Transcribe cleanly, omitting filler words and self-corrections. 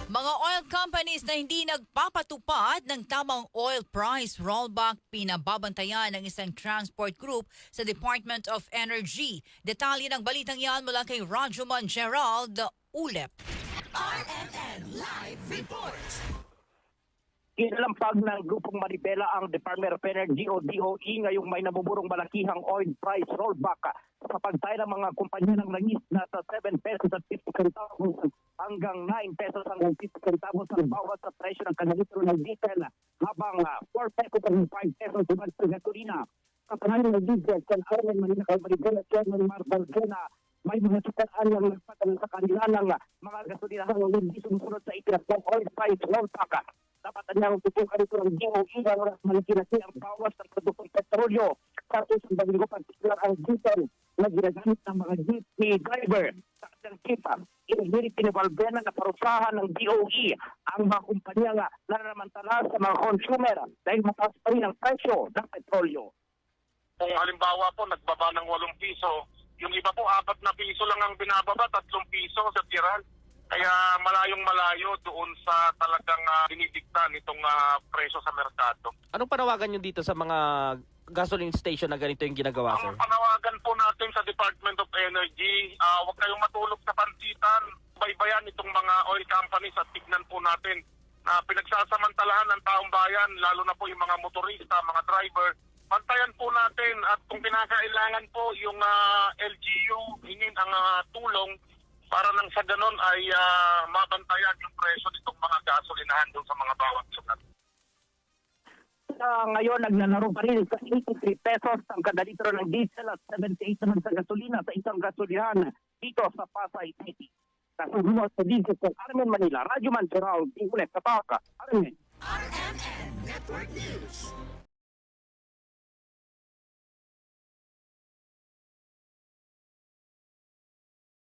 Mga oil companies na hindi nagpapatupad ng tamang oil price rollback pinababantayan ng isang transport group sa Department of Energy. Detalye ng balitang yan mula kay Rajuman Gerald Ulep. RMN Live Report. Kinalampag ng grupong Maribela ang Department of Energy o DOE ngayong may nabuburong malakihang oil price rollback sa pagtaya ng mga kumpanya ng langis na sa 7 pesos at 50 centavos hanggang 9 pesos hanggang 50 centavos ang bawat sa presyo ng kada litro ng diesel habang 4 pesos hanggang 5 pesos naman sa gasolina. Sa panahon ng diesel, San Armen, Manila, Maribela, Chairman Mar Balcena, may mga sukaan lang nagpatalan sa kanila ng mga gasolinahan ng hindi sumusunod sa itinatang oil price rollback. Dapat niyang tutukan ito ng DOE na oras malikinasi ang bawas ng produktong petrolyo sa isang balinggo partikular ang diesel na ginagamit ng mga jeepney driver sa kanyang kita. Inihirit pinibalbena na parusahan ng DOE ang mga kumpanya nga nananamantala sa mga consumer dahil mataas pa rin ang presyo ng petrolyo. Kung halimbawa po nagbaba ng 8 piso, yung iba po 4 na piso lang ang binababa, 3 piso sa tiran. Kaya malayong malayo doon sa talagang dinidikta nitong presyo sa merkado. Anong panawagan nyo dito sa mga gasoline station na ganito yung ginagawa, sir? Ang panawagan po natin sa Department of Energy, huwag kayong matulog sa pansitan. Baybayan itong mga oil companies at tignan po natin na pinagsasamantalahan ng taong bayan, lalo na po yung mga motorista, mga driver. Bantayan po natin at kung kinakailangan po yung LGU, hingin ang tulong para nang sa ganon ay mabantayan yung presyo nitong mga gasolinahan doon sa mga bawat sukat. Ngayon, naglalaro pa rin sa 83 pesos ang kada litro ng diesel at 78 naman sa gasolina sa isang gasolinahan dito sa Pasay City. Kasunod sa diesel sa Armen, Manila, Radyo Man Gerald, Ulit, Kapaka, Armen. RMN Network News.